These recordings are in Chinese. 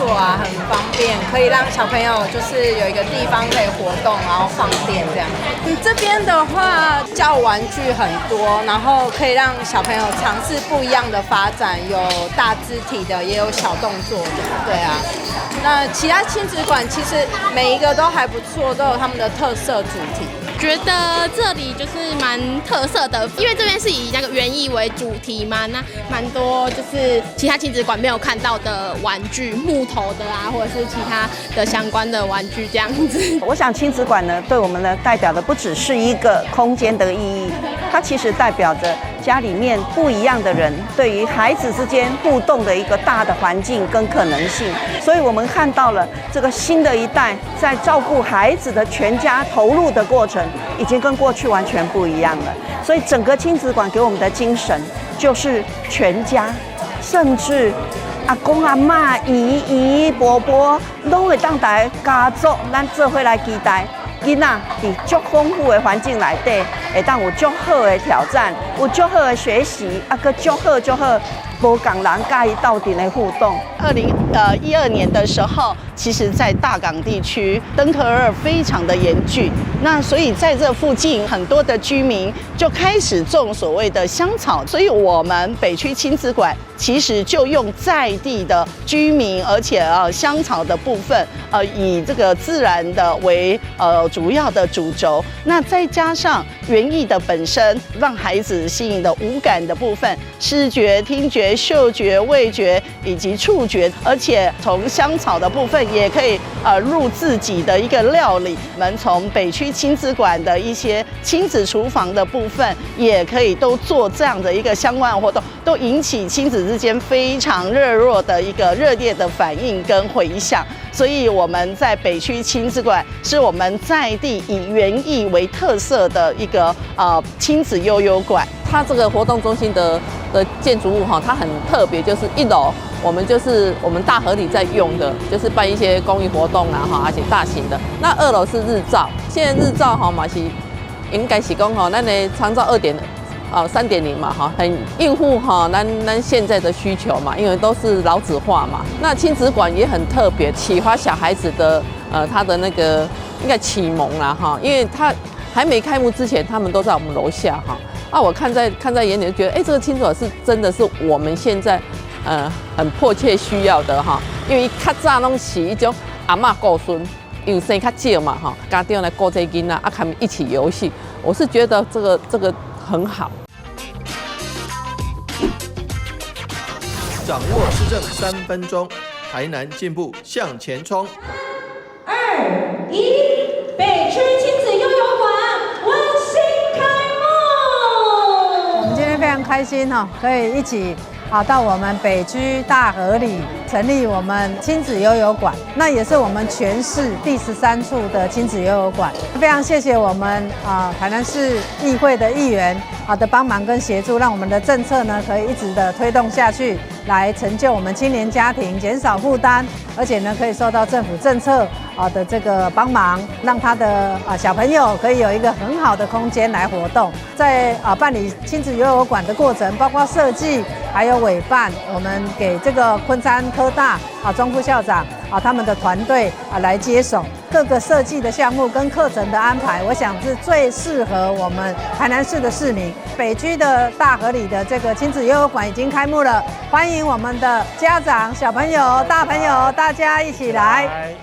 错啊，很方便，可以让小朋友就是有一个地方可以活动，然后放电这样。这边的话，教玩具很多，然后可以让小朋友尝试不一样的发展，有大肢体的，也有小动作的，对啊。那其他亲子馆其实每一个都还不错，都有他们的特色主题。觉得这里就是蛮特色的，因为这边是以那个园艺为主题嘛，那蛮多就是其他亲子馆没有看到的玩具，木头的啊，或者是其他的相关的玩具这样子。我想亲子馆呢，对我们呢代表的不只是一个空间的意义，它其实代表着家里面不一样的人对于孩子之间互动的一个大的环境跟可能性。所以我们看到了这个新的一代在照顾孩子的全家投入的过程，已经跟过去完全不一样了。所以整个亲子馆给我们的精神就是全家，甚至阿公阿嬷、姨姨伯伯都会当台家族，咱做伙来期待。囡仔伫足丰富的环境内底，会当有足好的挑战，有足好的学习，个足好无共人甲伊斗阵的互动。2012年的时候，其实在大港地区登革热非常的严峻，那所以在这附近很多的居民就开始种所谓的香草，所以我们北区亲子馆其实就用在地的居民，而且香草的部分以这个自然的为主要的主轴，那再加上园艺的本身，让孩子吸引的五感的部分，视觉、听觉、嗅觉、味觉以及触觉，而且从香草的部分也可以入自己的一个料理。我们从北区亲子馆的一些亲子厨房的部分，也可以都做这样的一个相关活动，都引起亲子之间非常热络的一个热烈的反应跟回响。所以我们在北区亲子馆是我们在地以园艺为特色的一个亲子悠悠馆。它这个活动中心的建筑物哈，它很特别，就是1楼我们大合里在用的，就是办一些公益活动啊哈，而且大型的。那2楼是日照，现在日照哈嘛是应该是讲哈，咱的长照3.0嘛哈，很应付哈咱现在的需求嘛，因为都是老子化嘛。那亲子馆也很特别，启发小孩子的他的那个应该启蒙啦哈，因为他还没开幕之前，他们都在我们楼下哈。我看在眼里就觉得，这个亲子馆是真的是我们现在很迫切需要的哈，因为较早拢是一种阿嬷顾孙，因为生较少嘛哈，家长来顾这囡仔，他们一起游戏，我是觉得这个很好。掌握施政3分钟，台南进步向前冲。2、1，北区亲子悠游馆温馨开幕。我们今天非常开心哈，可以一起到我们北区大合里成立我们亲子悠游馆，那也是我们全市第13处的亲子悠游馆。非常谢谢我们台南市议会的议员的帮忙跟协助，让我们的政策呢可以一直的推动下去，来成就我们青年家庭减少负担，而且呢可以受到政府政策的这个帮忙，让他的小朋友可以有一个很好的空间来活动。在办理亲子悠游馆的过程，包括设计还有委办，我们给这个昆山科大庄副校长他们的团队来接手各个设计的项目跟课程的安排，我想是最适合我们台南市的市民。北区的大合里的这个亲子悠游馆已经开幕了，欢迎我们的家长、小朋友、大朋友，大家一起来。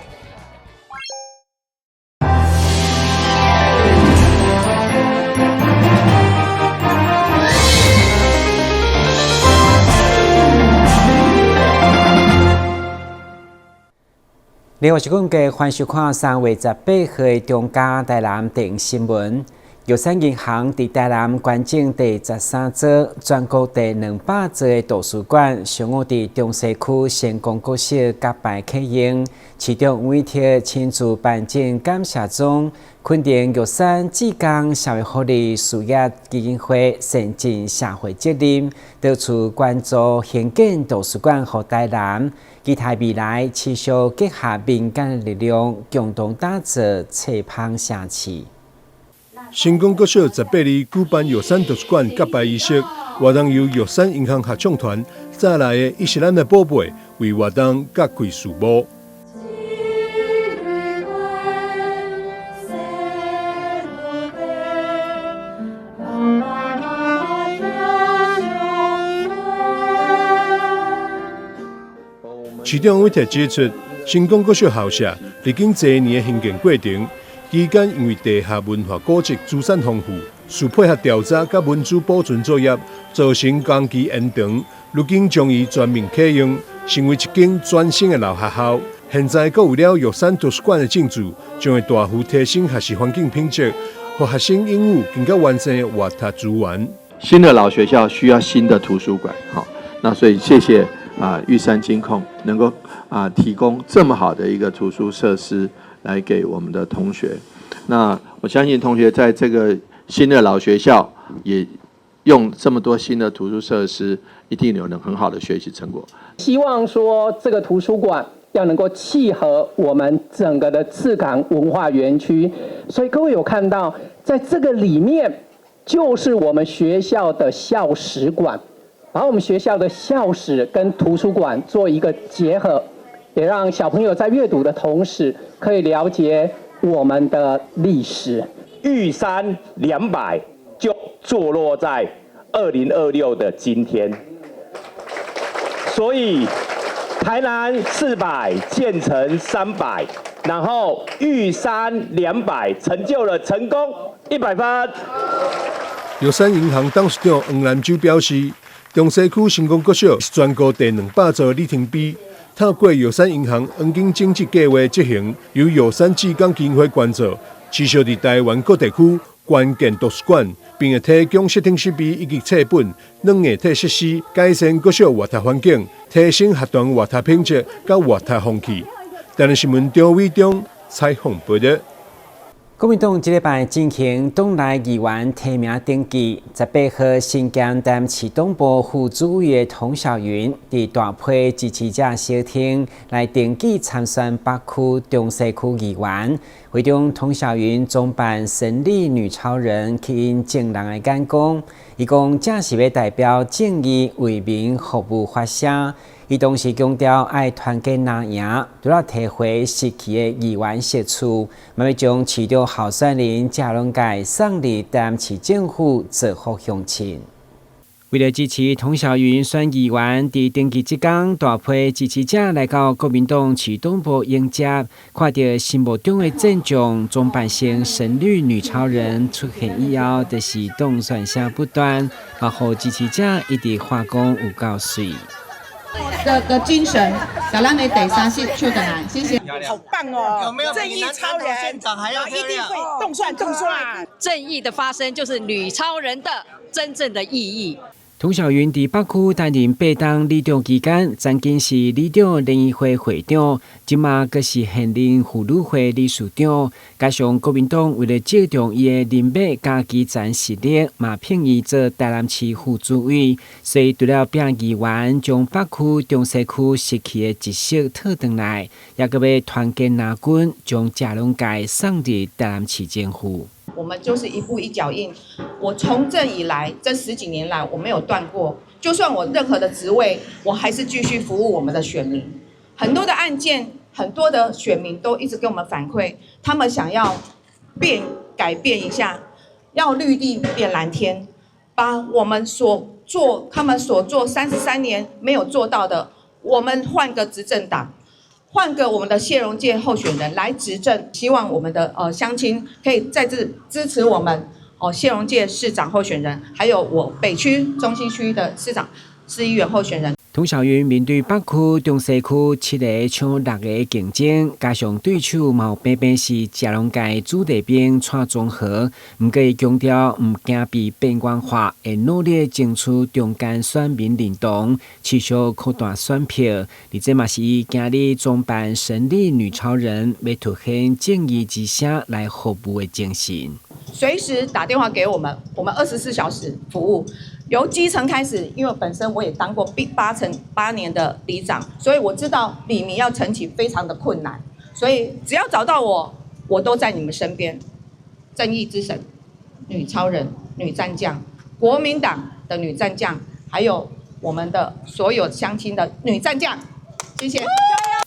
另外是讲嘅，欢迎看3月18号的中嘉台南电新闻。玉山银行伫台南关境第13座、全国第200座的图书馆，上午伫中西区成功国小甲办启用。其中委托亲自办证感谢中，肯定玉山志工社会福利事业基金会善尽社会责任，到处关注兴建图书馆予台南。期待未来持续结合民间的力量，共同打造册芳城市。成功国小18日举办玉山图书馆揭牌仪式，活动由玉山银行合唱团带来的伊是咱的宝贝，为活动揭开序幕。市长委特指出，成功国小校舍历经多年的兴建过程，期间因为地下文化古迹资产丰富，需配合调查甲文书保存作业，造成工期延长。如今将伊全面启用，成为一间全新的老学校。现在阁有了玉山图书馆的进驻，将会大幅提升学习环境品质，和学生拥有更加完善的活读资源。新的老学校需要新的图书馆，好，那所以谢谢玉山金控能够提供这么好的一个图书设施来给我们的同学。那我相信同学在这个新的老学校也用这么多新的图书设施，一定有很好的学习成果。希望说这个图书馆要能够契合我们整个的赤坎文化园区，所以各位有看到，在这个里面就是我们学校的校史馆。把我们学校的校史跟图书馆做一个结合，也让小朋友在阅读的同时可以了解我们的历史。玉山200就坐落在2026的今天，所以台南400建成300，然后玉山200成就了成功100分。玉山银行董事长黄南洲表示，中西区成功国小是全国第200座里程碑。透过玉山银行黄金经济计划执行，由玉山志工基金会关注，持续在台湾各地区关建图书馆，并会提供视听设备以及册本、软硬体设施，改善国小活读环境，提升学童活读品质甲活读风气。台南新闻张伟忠采访报道。国民党这礼拜进行党内议员提名登记，18号新疆担市党部副主委童晓云伫大批支持者小厅来登记参选北区、中西区议员。会中童晓云总办神力女超人去因正人的眼光，伊讲这是要代表正义为民服务发声。伊同时强调爱团结拿赢，除了提回失去的议员席处，嘛要将市长候选人谢龙介送入台南市政府做好乡亲。为了支持童晓云选议员，伫登记即天，大批支持者来到国民党市党部迎接，看到心目中的阵仗，总扮成神女女超人出现以后，就是当选声不断，也互支持者一直话讲有够水。的精神，把咱的第三席抽回来，谢谢。好棒哦！有没有正义超人？现场还要一定会动算。正义的发生就是女超人的真正的意义。童晓云伫北区担任8党里长期间，曾经是里长联谊会会长，即马阁是现任妇女会理事长。加上国民党为了借重伊的人脉加基层实力，嘛聘伊做台南市副主委，所以除了变议员，将北区、中西区失去的一席讨回来，也阁要团结拿军，将谢龙介送入台南市政府。我们就是一步一脚印。我从政以来，这10几年来，我没有断过。就算我任何的职位，我还是继续服务我们的选民。很多的案件，很多的选民都一直给我们反馈，他们想要改变一下，要绿地变蓝天，把我们他们所做33年没有做到的，我们换个执政党。换个我们的谢荣介候选人来执政，希望我们的乡亲可以再次支持我们谢荣介市长候选人，还有我北区、中西区的市议员候选人。童晓云面对北区、中西区7个抢6个竞争，加上对手嘛有偏偏是谢龙介子弟兵蔡综合，毋过伊强调毋惊被边缘化，会努力争取中间选民认同，持续扩大选票。而这嘛是伊今日总办神力女超人，要凸显正义之声来服务的精神。随时打电话给我们24小时服务。由基层开始，因为本身我也当过8年的里长，所以我知道里民要澄清非常的困难，所以只要找到我都在你们身边。正义之神、女超人、女战将、国民党的女战将，还有我们的所有乡亲的女战将，谢谢。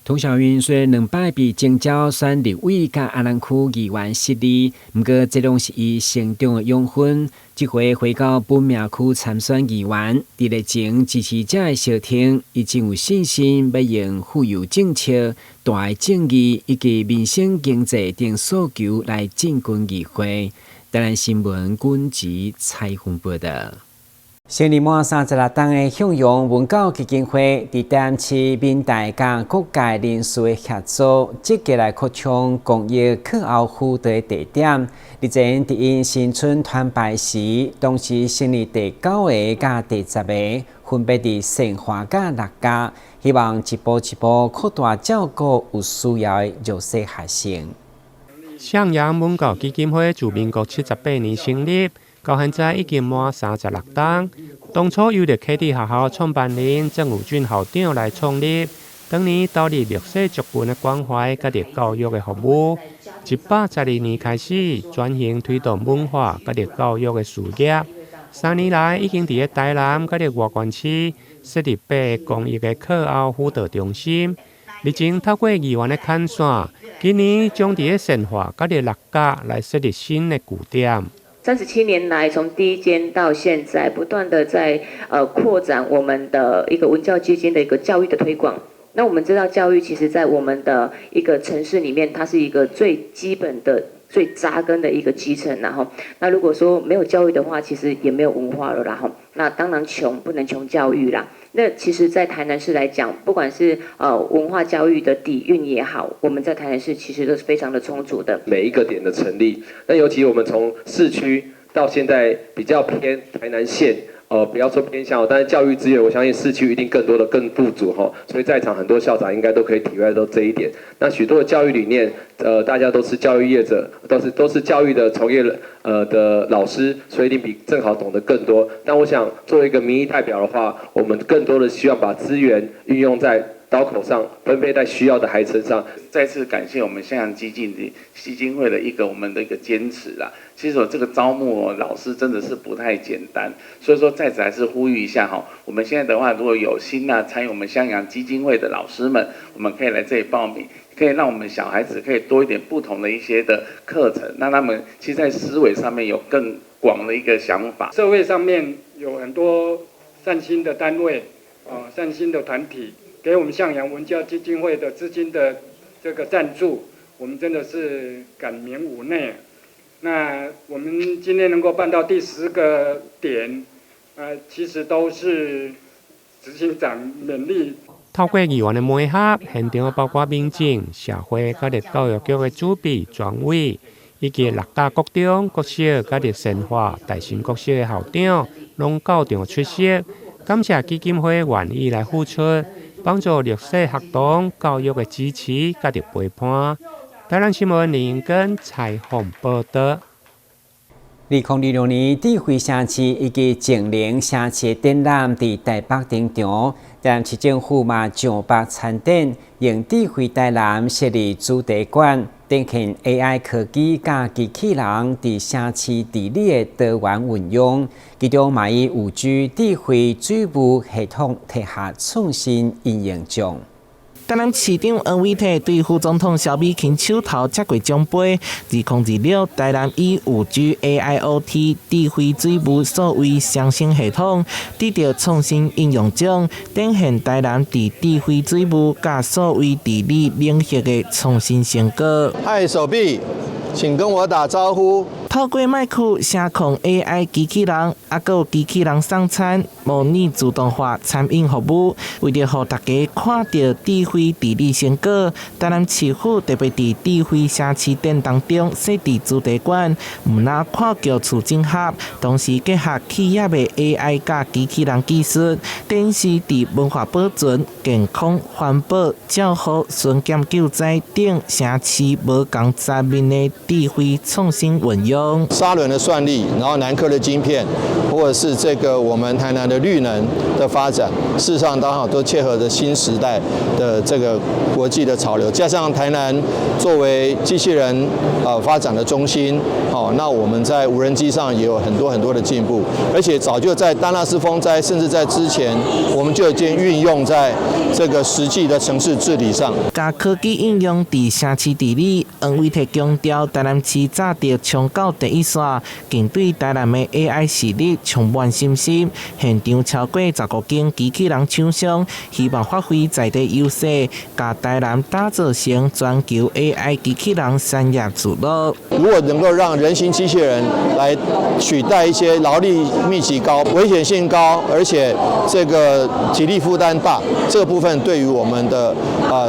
涂小云虽然2摆被征召选立委甲阿兰区议员失利，不过这拢是伊成长的养分。这回回到本命区参选议员，伫日前支持者的小听，伊真有信心要用富有政策、大的正义以及民生经济等诉求来进军议会。台南新闻军籍采访报道。成立满36档的向阳文教基金会，伫台南市民大甲各界人士的合作，积极来扩充公益课后辅导的地点。日前伫因新春团拜时，当时成立第9个甲第10个，分别伫善化甲六甲，希望一步一步扩大照顾有需要的弱势学生。向阳文教基金会自民国78年成立。到现在已经满36档，当初由着启智学校创办人郑武俊校长来创立，当年投入弱势族群的关怀甲着教育的服务。112年开始转型推动文化甲着教育的事业，3年来已经伫咧台南甲着外县市设立8个公益的课后辅导中心。日前透过议员的牵线，今年将伫咧善化甲着六甲来设立新的据点。37年来，从第一间到现在，不断的在扩展我们的一个文教基金的一个教育的推广。那我们知道，教育其实在我们的一个城市里面，它是一个最基本的、最扎根的一个基层，然后，那如果说没有教育的话，其实也没有文化了，然后，那当然不能穷教育啦。那其实，在台南市来讲，不管是文化教育的底蕴也好，我们在台南市其实都是非常的充足的。每一个点的成立，那尤其我们从市区到现在比较偏台南县。不要说偏向，但是教育资源，我相信市区一定更多的更不足哈，所以在场很多校长应该都可以体会到这一点。那许多的教育理念，大家都是教育业者，都是教育的从业的老师，所以一定比正好懂得更多。但我想作为一个民意代表的话，我们更多的希望把资源运用在刀口上，分配在需要的孩子身上。再次感谢我们向阳基金会的我们的一个坚持啦。其实这个招募老师真的是不太简单，所以说在此还是呼吁一下哈，我们现在的话如果有心参与我们向阳基金会的老师们，我们可以来这里报名，可以让我们小孩子可以多一点不同的一些的课程，让他们其实在思维上面有更广的一个想法。社会上面有很多善心的单位，善心的团体。给我们向阳文教基金会的资金的这个赞助，我们真的是感铭无内。那我们今天能够办到第10个点，其实都是执行长勉励。透过议员的媒合，现场包括民政、社会、甲着教育局的主秘、专委，以及六甲国中、国小、甲着善化、大新国小的校长，拢到场出席，感谢基金会愿意来付出。帮助弱势学童教育的支持，甲着陪伴。台南新闻林根采访报道。2026年智慧城市以及净零城市展览伫台北登场，台南市政府嘛上北参展，用智慧台南设立主题馆，展现 AI 科技甲机器人伫城市治理的多元运用，其中嘛以5G 智慧水务系统摕下创新应用奖。台南市长黄伟綽对副总统萧美琴手头接过奖杯。2026台南以5G AIoT 智慧水务所谓上升系统，得到创新应用奖，展现台南伫智慧水务甲所谓治理领域的创新成果。嗨，手臂，请跟我打招呼。透过麦克声控 AI 机器人，还有机器人送餐、模拟自动化餐饮服务，为了让大家看到智慧治理成果，台南市府特别伫智慧城市展当中设置主题馆，唔但跨局处整合，同时结合企业的 AI 甲机器人技术，展示伫文化保存、健康、环保、教育、巡检救灾等城市无共层面的智慧创新运用。沙轮的算力，然后南科的晶片，或者是这个我们台南的绿能的发展，事实上刚好都切合着新时代的这个国际的潮流。加上台南作为机器人发展的中心，那我们在无人机上也有很多的进步，而且早就在丹纳斯风灾，甚至在之前，我们就已经运用在这个实际的城市治理上。把科技应用在城市治理，黄伟提强调，台南市早就冲到第一线，更对台南的 AI 实力充满信心。现场超过10个间机器人厂商，希望发挥在地优势，把台南打造成全球 AI 机器人产业主流。如果能够让人形机器人来取代一些劳力密集高、危险性高，而且这个体力负担大，这个部分对于我们的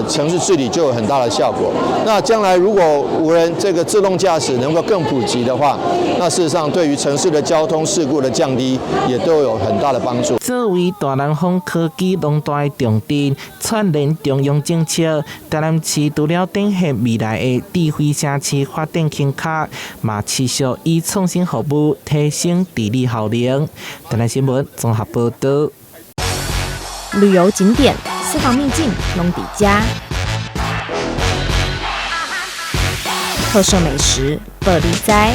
城市治理就有很大的效果。那将来如果无人这个自动驾驶能够更普及的话，那事实上对于城市的交通事故的降低也都有很大的帮助。作为大南方科技龙大的重点，串联中央政策，台南市除了展现未来的智慧城市发展倾角，嘛持续以创新服务提升治理效能。台南新闻综合报道。旅游景点、私房秘境拢底家，特色美食乐力哉，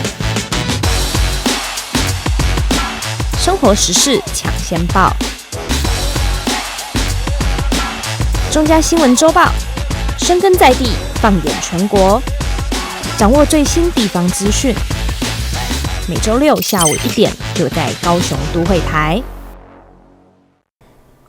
生活时事抢先报，中嘉新闻周报，深耕在地，放眼全国，掌握最新地方资讯。每周六下午1点，就在高雄都会台。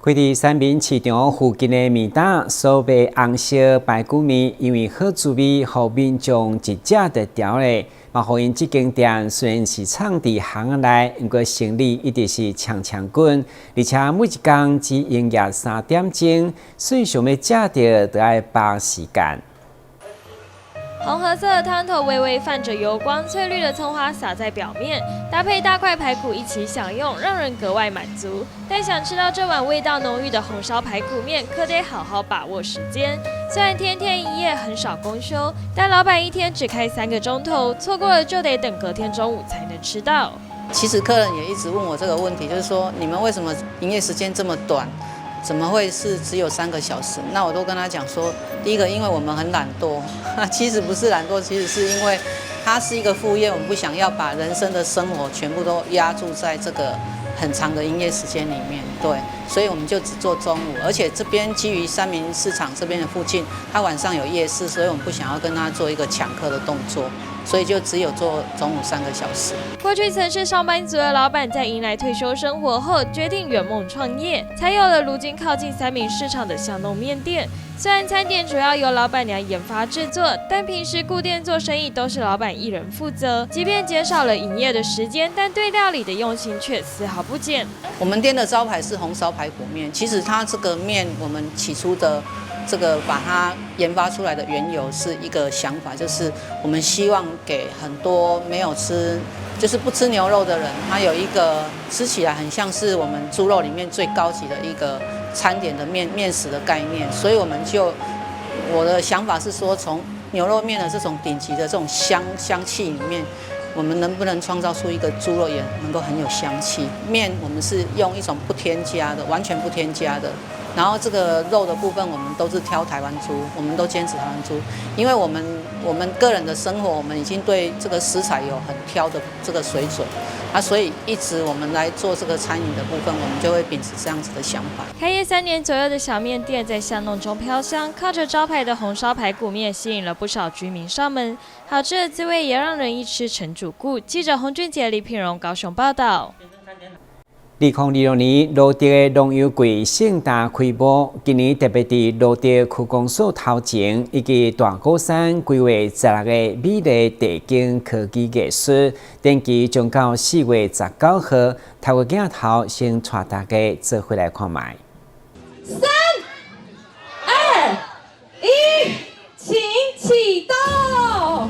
开伫三民市场附近的面档所卖红烧排骨面，因为好滋味，互民众一食就调咧。嘛，互因这间店虽然是创伫行内，不过生意一直是强滚，而且每一天只营业3点钟，所以想要食到就要把时间。红褐色的汤头微微泛着油光，翠绿的葱花撒在表面，搭配大块排骨一起享用，让人格外满足。但想吃到这碗味道浓郁的红烧排骨面，可得好好把握时间。虽然天天营业，很少公休，但老板一天只开3个钟头，错过了就得等隔天中午才能吃到。其实客人也一直问我这个问题，就是说你们为什么营业时间这么短？怎么会是只有3个小时？那我都跟他讲说，第一个，因为我们很懒惰，其实不是懒惰，其实是因为它是一个副业，我们不想要把人生的生活全部都压注在这个很长的营业时间里面，对，所以我们就只做中午，而且这边基于三民市场这边的附近，它晚上有夜市，所以我们不想要跟他做一个抢客的动作。所以就只有做中午3个小时。过去曾是上班族的老板，在迎来退休生活后，决定圆梦创业，才有了如今靠近三民市场的巷弄面店。虽然餐点主要由老板娘研发制作，但平时顾店做生意都是老板一人负责。即便减少了营业的时间，但对料理的用心却丝毫不减。我们店的招牌是红烧排骨面，其实它这个面我们起初的这个把它研发出来的缘由是一个想法，就是我们希望给很多没有吃，就是不吃牛肉的人，它有一个吃起来很像是我们猪肉里面最高级的一个餐点的面食的概念，所以我们就我的想法是说，从牛肉面的这种顶级的这种香气里面，我们能不能创造出一个猪肉也能够很有香气？面我们是用一种不添加的，完全不添加的。然后这个肉的部分，我们都是挑台湾猪，我们都坚持台湾猪，因为我们个人的生活，我们已经对这个食材有很挑的这个水准，所以一直我们来做这个餐饮的部分，我们就会秉持这样子的想法。开业3年左右的小面店，在巷弄中飘香，靠着招牌的红烧排骨面，吸引了不少居民上门。好吃的滋味也让人一吃成主顾。记者洪俊杰、李品荣高雄报道。2026年，罗德的农游季盛大开幕。今年特别伫罗德区公所头前以及大鼓山规划16个美丽地景科技艺术，展期将到4月19号。透过镜头，先带大家做回来看卖。3、2、1，请启动。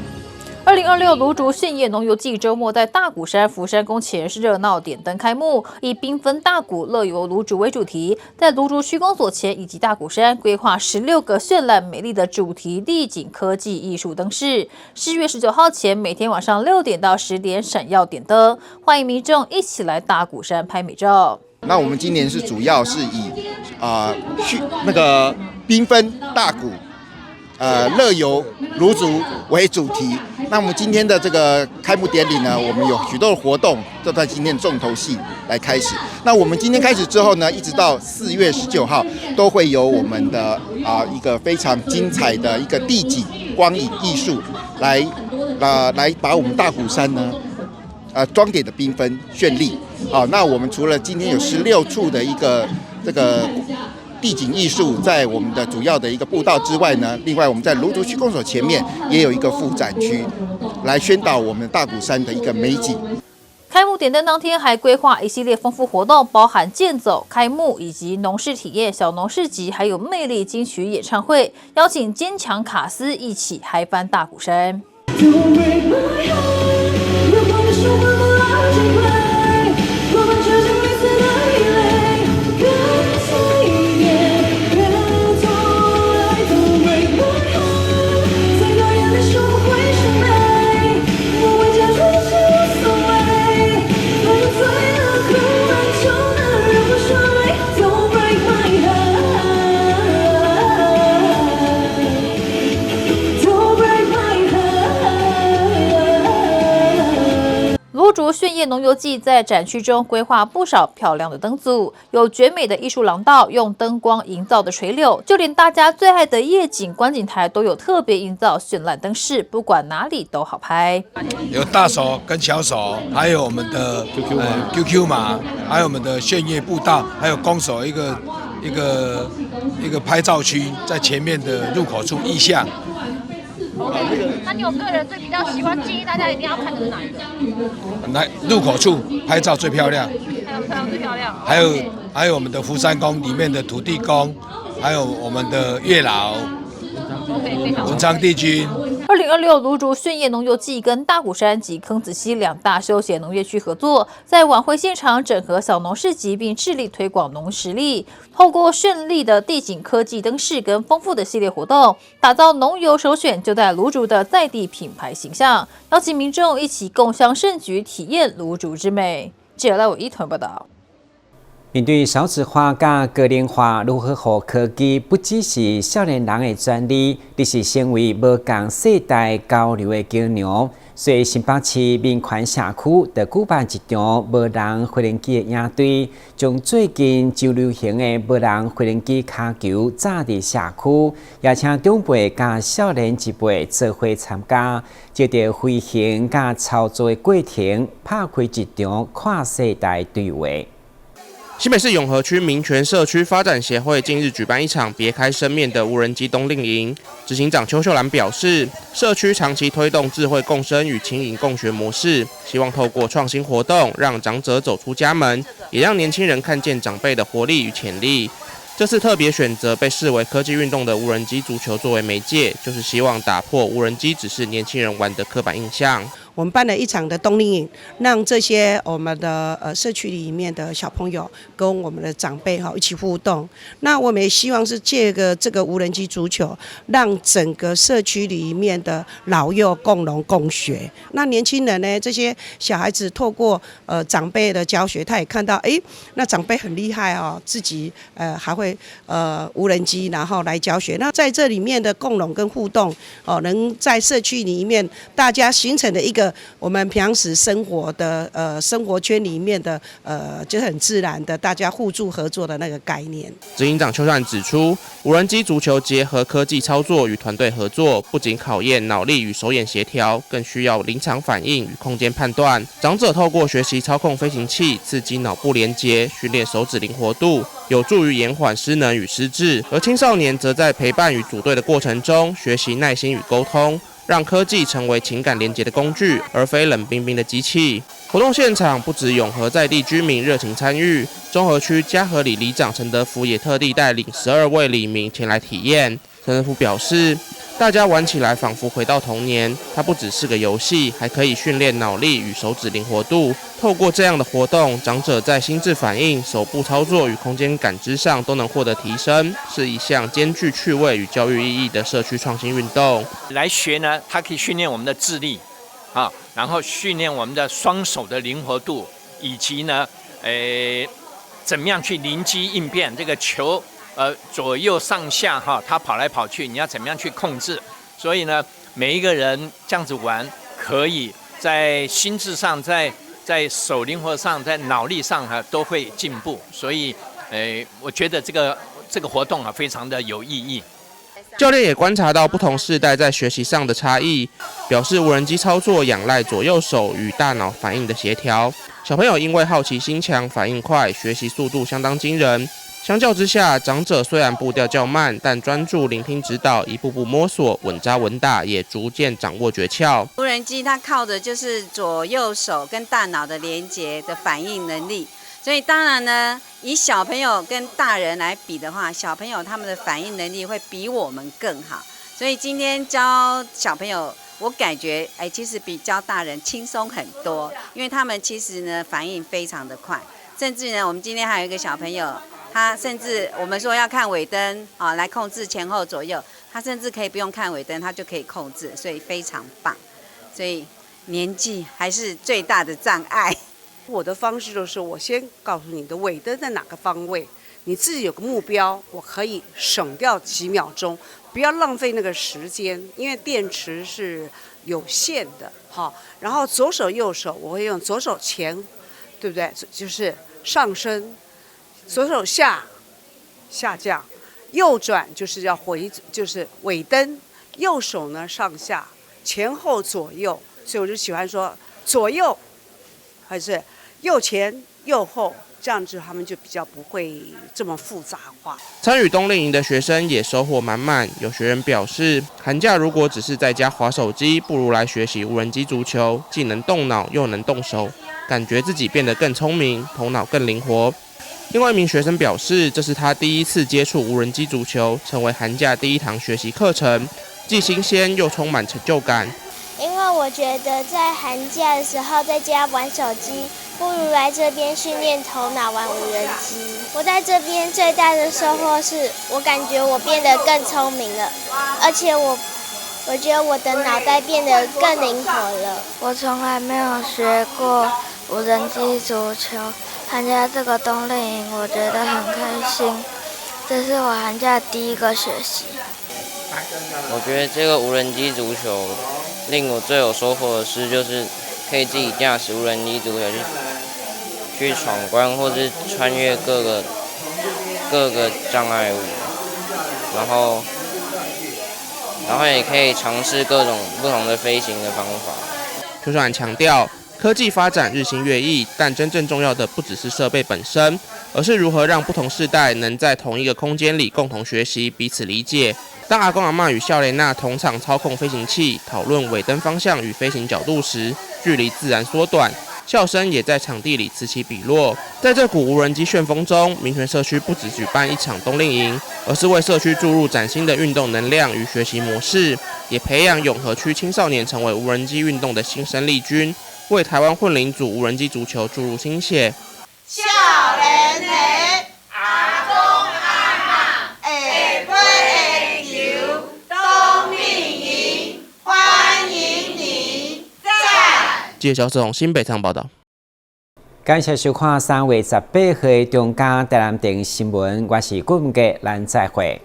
2026芦竹县业农游季周末在大鼓山福山宫前是热闹点灯开幕，以缤纷大鼓乐游芦竹为主题，在芦竹区公所前以及大鼓山规划16个绚烂美丽的主题丽景科技艺术灯饰。4月19号前，每天晚上6点到10点闪耀点灯，欢迎民众一起来大鼓山拍美照。那我们今年是主要是以那个缤纷大鼓、乐游卢竹为主题。那我们今天的这个开幕典礼呢，我们有许多的活动都在今天重头戏来开始。那我们今天开始之后呢，一直到4月19号，都会有我们的一个非常精彩的一个地景光影艺术来把我们大鼓山呢装点的缤纷绚丽。那我们除了今天有16处的一个这个地景艺术在我们的主要的一个步道之外呢，另外我们在芦竹区公所前面也有一个副展区，来宣导我们大鼓山的一个美景。开幕点灯当天还规划一系列丰富活动，包含健走、开幕以及农事体验、小农市集，还有魅力金曲演唱会，邀请坚强卡斯一起嗨翻大鼓山。芦竹炫夜农游季在展区中规划不少漂亮的灯组，有绝美的艺术廊道，用灯光营造的垂柳，就连大家最爱的夜景观景台都有特别营造绚烂灯饰，不管哪里都好拍。有大手跟小手，还有我们的QQ 码，还有我们的炫夜步道，还有公所一个拍照区，在前面的入口处意象。那你有个人最比较喜欢，建议大家一定要看的是哪一个？来入口处拍照最漂亮，最漂亮。还有我们的福山宫里面的土地公，还有我们的月老、文昌帝君。2026芦竹炫夜农游季跟大鼓山及坑子溪2大休闲农业区合作，在晚会现场整合小农市集，并致力推广农实力，透过绚丽的地景科技灯饰跟丰富的系列活动，打造农游首选就在芦竹的在地品牌形象，邀请民众一起共襄盛举，体验芦竹之美。记者赖伟一团报道。面对少子化甲个人化，如何让科技不只是少年人的专利，而是成为无共世代交流的桥梁？所以新北市民权社区就举办一场无人无人机的营队，将最近最流行的无人无人机卡球炸伫社区，邀请长辈甲少年一辈做伙参加，借着飞行甲操作的过程，拍开一场跨世代对话。新北市永和区民权社区发展协会近日举办一场别开生面的无人机冬令营。执行长邱秀兰表示，社区长期推动智慧共生与轻盈共学模式，希望透过创新活动，让长者走出家门，也让年轻人看见长辈的活力与潜力。这次特别选择被视为科技运动的无人机足球作为媒介，就是希望打破无人机只是年轻人玩的刻板印象。我们办了一场的冬令营，让这些我们的社区里面的小朋友跟我们的长辈一起互动。那我们也希望是借个这个无人机足球，让整个社区里面的老幼共荣共学。那年轻人呢，这些小孩子透过长辈的教学，他也看到那长辈很厉害哦，自己还会无人机，然后来教学。那在这里面的共荣跟互动能在社区里面大家形成的一个我们平时生活的生活圈里面的就是很自然的大家互助合作的那个概念。执行长邱善指出，无人机足球结合科技操作与团队合作，不仅考验脑力与手眼协调，更需要临场反应与空间判断。长者透过学习操控飞行器，刺激脑部连结，训练手指灵活度，有助于延缓失能与失智；而青少年则在陪伴与组队的过程中，学习耐心与沟通。让科技成为情感连结的工具，而非冷冰冰的机器。活动现场不止永和在地居民热情参与，中和区嘉和里里长陈德福也特地带领12位里民前来体验。陈德福表示，大家玩起来仿佛回到童年，它不只是个游戏，还可以训练脑力与手指灵活度。透过这样的活动，长者在心智反应、手部操作与空间感知上都能获得提升，是一项兼具趣味与教育意义的社区创新运动。来学呢，它可以训练我们的智力，然后训练我们的双手的灵活度，以及呢，怎么样去临机应变，这个球左右上下哈，它跑来跑去，你要怎么样去控制？所以呢，每一个人这样子玩，可以在心智上，在手灵活上，在脑力上都会进步。所以，我觉得这个活动非常的有意义。教练也观察到不同世代在学习上的差异，表示无人机操作仰赖左右手与大脑反应的协调。小朋友因为好奇心强、反应快，学习速度相当惊人。相较之下，长者虽然步调较慢，但专注聆听指导，一步步摸索，稳扎稳打，也逐渐掌握诀窍。无人机它靠的就是左右手跟大脑的连接的反应能力。所以当然呢，以小朋友跟大人来比的话，小朋友他们的反应能力会比我们更好。所以今天教小朋友，我感觉其实比教大人轻松很多，因为他们其实呢反应非常的快，甚至呢我们今天还有一个小朋友，他甚至我们说要看尾灯来控制前后左右，他甚至可以不用看尾灯，他就可以控制，所以非常棒。所以年纪还是最大的障碍。我的方式就是，我先告诉你的尾灯在哪个方位，你自己有个目标，我可以省掉几秒钟，不要浪费那个时间，因为电池是有限的，好。然后左手右手，我会用左手前，对不对？就是上升，左手下降，右转就是要回，就是尾灯，右手呢上下，前后左右，所以我就喜欢说左右，还是右前右后，这样子他们就比较不会这么复杂化。参与冬令营的学生也收获满满。有学员表示，寒假如果只是在家滑手机，不如来学习无人机足球，既能动脑又能动手，感觉自己变得更聪明，头脑更灵活。另外一名学生表示，这是他第一次接触无人机足球，成为寒假第一堂学习课程，既新鲜又充满成就感。因为我觉得在寒假的时候在家玩手机，不如来这边训练头脑玩无人机。我在这边最大的收获是我感觉我变得更聪明了，而且我觉得我的脑袋变得更灵活了。我从来没有学过无人机足球，参加这个冬令营我觉得很开心，这是我寒假第一个学习。我觉得这个无人机足球令我最有收获的是，就是可以自己驾驶无人机足球去闯关，或是穿越各个障碍物，然后也可以尝试各种不同的飞行的方法。邱爽强调，科技发展日新月异，但真正重要的不只是设备本身，而是如何让不同世代能在同一个空间里共同学习，彼此理解。当阿公阿嬷与笑莲娜同场操控飞行器，讨论尾灯方向与飞行角度时，距离自然缩短，笑声也在场地里此起彼落。在这股无人机旋风中，民权社区不只举办一场冬令营，而是为社区注入崭新的运动能量与学习模式，也培养永和区青少年成为无人机运动的新生力军，为台湾混龄组无人机足球注入新血。少年的阿公阿嬷下尾球冬令营，欢迎你！赞！记者肖志宏新北场报道。感谢收看3月18号的中嘉台南电新闻，我是顾文杰，咱再会。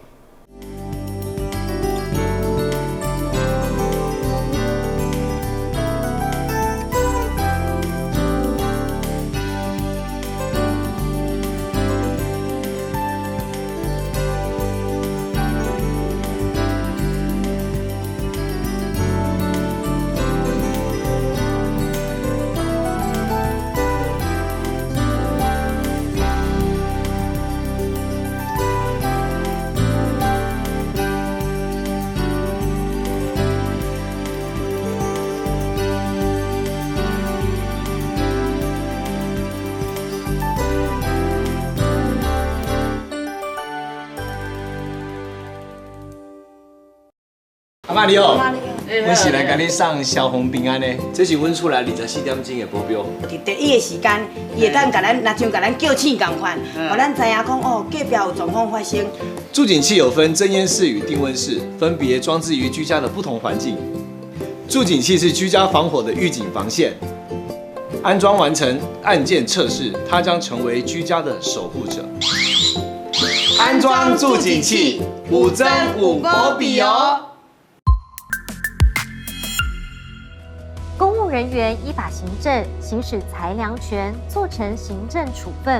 阿嬷你好，我是来甲你送消防平安的，这是阮厝内24点钟的保镖。伫第一个时间，伊会当甲咱，若像甲咱叫醒共款，互咱知影讲哦，隔壁有状况发生。助警器有分侦烟室与定温室，分别装置于居家的不同环境。助警器是居家防火的预警防线，安装完成，按键测试，它将成为居家的守护者。安装助警器，5增5波比哦。公务人员依法行政，行使裁量权，做成行政处分，